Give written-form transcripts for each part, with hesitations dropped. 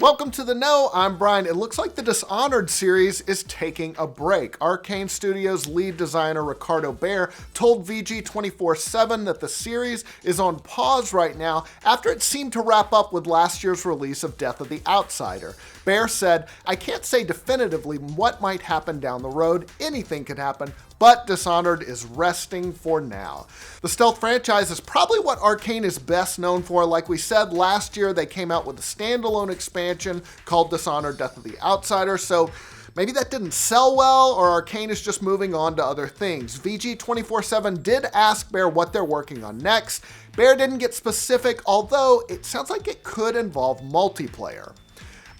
Welcome to The Know, I'm Brian. It looks like the Dishonored series is taking a break. Arcane Studios lead designer Ricardo Baer told VG247 that the series is on pause right now after it seemed to wrap up with last year's release of Death of the Outsider. Baer said, "I can't say definitively what might happen down the road. Anything could happen, but Dishonored is resting for now." The stealth franchise is probably what Arcane is best known for. Like we said, last year they came out with a standalone expansion called Dishonored Death of the Outsider, so maybe that didn't sell well, or Arcane is just moving on to other things. VG247 did ask Baer what they're working on next. Baer didn't get specific, although it sounds like it could involve multiplayer.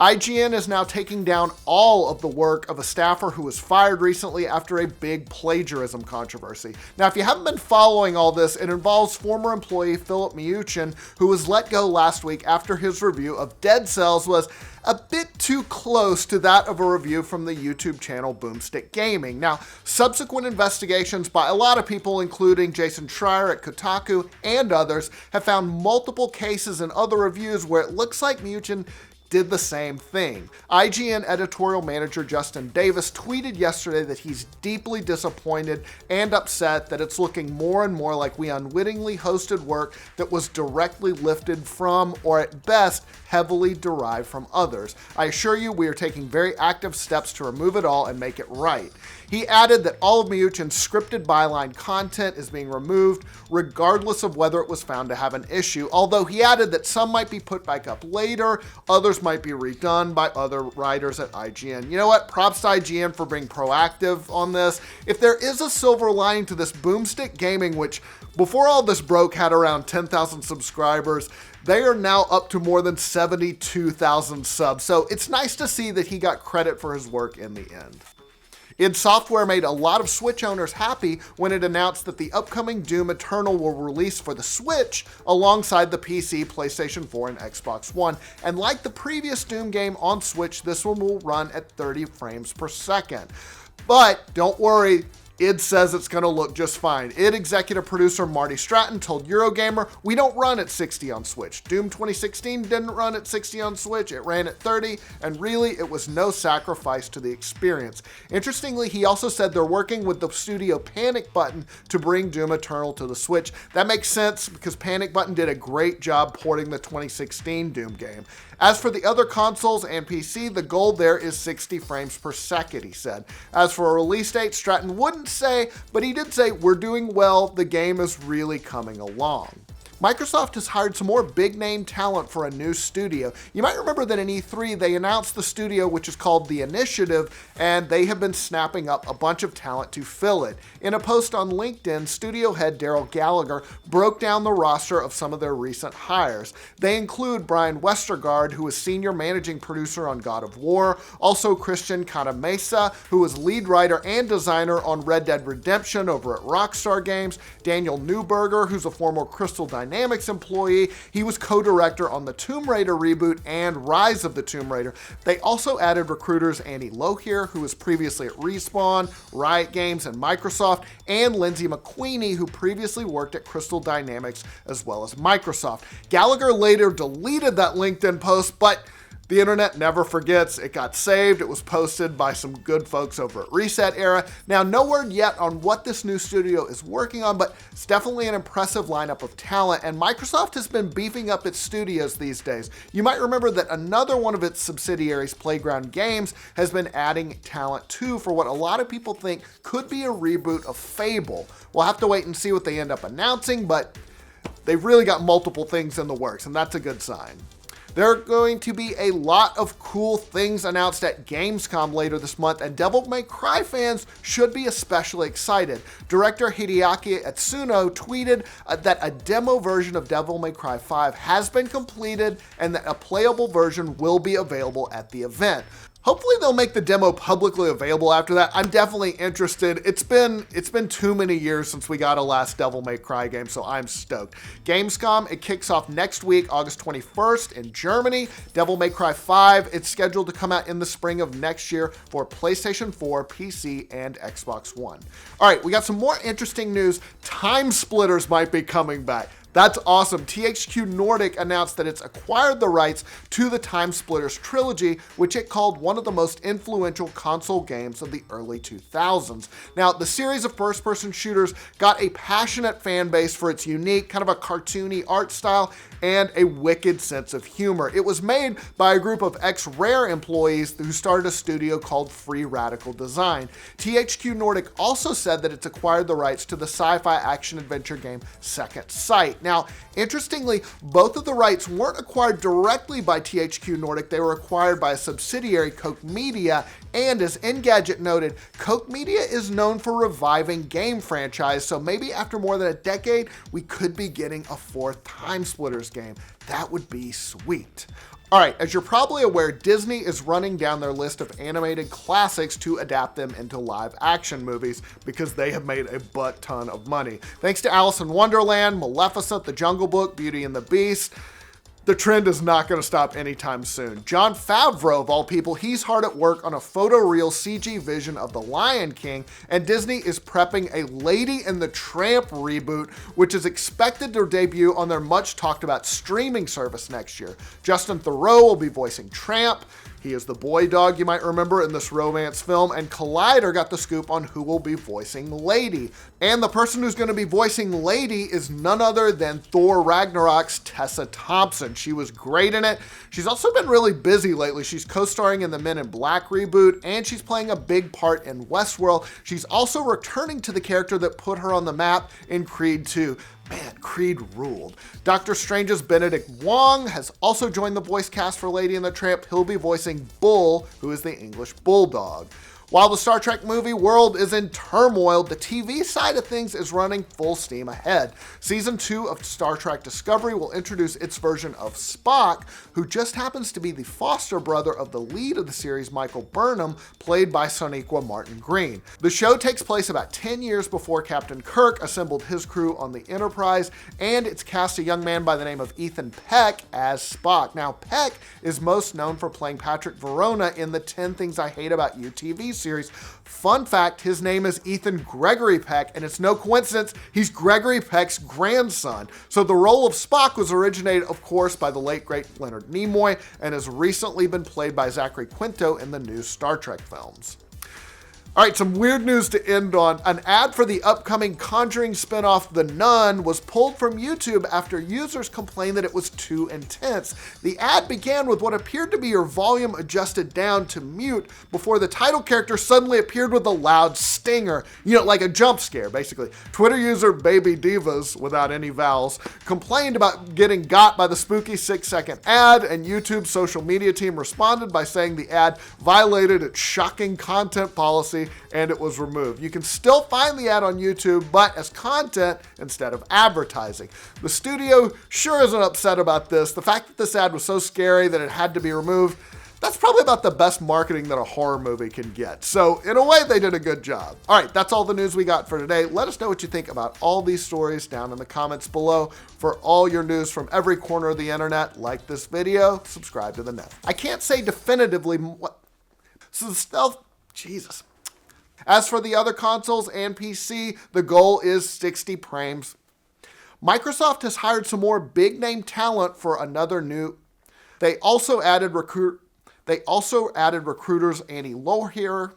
IGN is now taking down all of the work of a staffer who was fired recently after a big plagiarism controversy. Now, if you haven't been following all this, it involves former employee Philip Miuchin, who was let go last week after his review of Dead Cells was a bit too close to that of a review from the YouTube channel Boomstick Gaming. Now, subsequent investigations by a lot of people, including Jason Schreier at Kotaku and others, have found multiple cases and other reviews where it looks like Miuchin did the same thing. IGN editorial manager Justin Davis tweeted yesterday that he's deeply disappointed and upset that it's looking more and more like we unwittingly hosted work that was directly lifted from, or at best, heavily derived from others. I assure you we are taking very active steps to remove it all and make it right. He added that all of Miuchin's scripted byline content is being removed, regardless of whether it was found to have an issue, although he added that some might be put back up later, others might be redone by other writers at IGN. You know what? Props to IGN for being proactive on this. If there is a silver lining to this, Boomstick Gaming, which before all this broke had around 10,000 subscribers, they are now up to more than 72,000 subs, so it's nice to see that he got credit for his work in the end. id Software made a lot of Switch owners happy when it announced that the upcoming Doom Eternal will release for the Switch alongside the PC, PlayStation 4, and Xbox One. And like the previous Doom game on Switch, this one will run at 30 frames per second. But don't worry, id says it's going to look just fine. id executive producer Marty Stratton told Eurogamer, "We don't run at 60 on Switch. Doom 2016 didn't run at 60 on Switch, it ran at 30, and really it was no sacrifice to the experience." Interestingly, he also said they're working with the studio Panic Button to bring Doom Eternal to the Switch. That makes sense because Panic Button did a great job porting the 2016 Doom game. As for the other consoles and PC, the goal there is 60 frames per second, he said. As for a release date, Stratton wouldn't say, but he did say, "We're doing well, the game is really coming along." Microsoft has hired some more big-name talent for a new studio. You might remember that in E3, they announced the studio, which is called The Initiative, and they have been snapping up a bunch of talent to fill it. In a post on LinkedIn, studio head Daryl Gallagher broke down the roster of some of their recent hires. They include Brian Westergaard, who is senior managing producer on God of War, also Christian Canamesa, who is lead writer and designer on Red Dead Redemption over at Rockstar Games, Daniel Newberger, who's a former Crystal Dynamics employee. He was co-director on the Tomb Raider reboot and Rise of the Tomb Raider. They also added recruiters Andy Lohier, who was previously at Respawn, Riot Games, and Microsoft, and Lindsay McQueenie, who previously worked at Crystal Dynamics as well as Microsoft. Gallagher later deleted that LinkedIn post, but the internet never forgets. It got saved. It was posted by some good folks over at Reset Era. Now, no word yet on what this new studio is working on, but it's definitely an impressive lineup of talent, and Microsoft has been beefing up its studios these days. You might remember that another one of its subsidiaries, Playground Games, has been adding talent too for what a lot of people think could be a reboot of Fable. We'll have to wait and see what they end up announcing, but they've really got multiple things in the works, and that's a good sign. There are going to be a lot of cool things announced at Gamescom later this month, and Devil May Cry fans should be especially excited. Director Hideaki Itsuno tweeted that a demo version of Devil May Cry 5 has been completed and that a playable version will be available at the event. Hopefully they'll make the demo publicly available after that. I'm definitely interested. It's been too many years since we got a last Devil May Cry game, so I'm stoked. Gamescom, it kicks off next week, August 21st in Germany. Devil May Cry 5, it's scheduled to come out in the spring of next year for PlayStation 4, PC, and Xbox One. All right, we got some more interesting news. Timesplitters might be coming back. That's awesome. THQ Nordic announced that it's acquired the rights to the Timesplitters trilogy, which it called one of the most influential console games of the early 2000s. Now, the series of first-person shooters got a passionate fan base for its unique, kind of a cartoony art style and a wicked sense of humor. It was made by a group of ex-Rare employees who started a studio called Free Radical Design. THQ Nordic also said that it's acquired the rights to the sci-fi action-adventure game Second Sight. Now, interestingly, both of the rights weren't acquired directly by THQ Nordic. They were acquired by a subsidiary, Koch Media, and as Engadget noted, Koch Media is known for reviving game franchise, so maybe after more than a decade, we could be getting a fourth Timesplitters game. That would be sweet. All right, as you're probably aware, Disney is running down their list of animated classics to adapt them into live action movies because they have made a butt ton of money. Thanks to Alice in Wonderland, Maleficent, The Jungle Book, Beauty and the Beast, the trend is not going to stop anytime soon. Jon Favreau, of all people, he's hard at work on a photoreal CG vision of The Lion King, and Disney is prepping a Lady and the Tramp reboot, which is expected to debut on their much talked about streaming service next year. Justin Theroux will be voicing Tramp. He is the boy dog you might remember in this romance film, and Collider got the scoop on who will be voicing Lady. And the person who's going to be voicing Lady is none other than Thor Ragnarok's Tessa Thompson. She was great in it. She's also been really busy lately. She's co-starring in the Men in Black reboot, and she's playing a big part in Westworld. She's also returning to the character that put her on the map in Creed 2. Man, Creed ruled. Doctor Strange's Benedict Wong has also joined the voice cast for Lady and the Tramp. He'll be voicing Bull, who is the English bulldog. While the Star Trek movie world is in turmoil, the TV side of things is running full steam ahead. Season 2 of Star Trek Discovery will introduce its version of Spock, who just happens to be the foster brother of the lead of the series, Michael Burnham, played by Sonequa Martin Green. The show takes place about 10 years before Captain Kirk assembled his crew on the Enterprise, and it's cast a young man by the name of Ethan Peck as Spock. Now, Peck is most known for playing Patrick Verona in the 10 Things I Hate About You TV series. Fun fact, his name is Ethan Gregory Peck, and it's no coincidence, he's Gregory Peck's grandson. So the role of Spock was originated, of course, by the late great Leonard Nimoy, and has recently been played by Zachary Quinto in the new Star Trek films. All right, some weird news to end on. An ad for the upcoming Conjuring spinoff, The Nun, was pulled from YouTube after users complained that it was too intense. The ad began with what appeared to be your volume adjusted down to mute before the title character suddenly appeared with a loud stinger. You know, like a jump scare, basically. Twitter user Baby Divas, without any vowels, complained about getting got by the spooky 6-second ad, and YouTube's social media team responded by saying the ad violated its shocking content policy and it was removed. You can still find the ad on YouTube, but as content instead of advertising. The studio sure isn't upset about this. The fact that this ad was so scary that it had to be removed, that's probably about the best marketing that a horror movie can get. So in a way, they did a good job. All right, that's all the news we got for today. Let us know what you think about all these stories down in the comments below. For all your news from every corner of the internet, like this video, subscribe to the net. I can't say definitively what, so the stealth, Jesus. As for the other consoles and PC, the goal is 60 frames. Microsoft has hired some more big-name talent for another new. They also added recruiters Andy Lohier.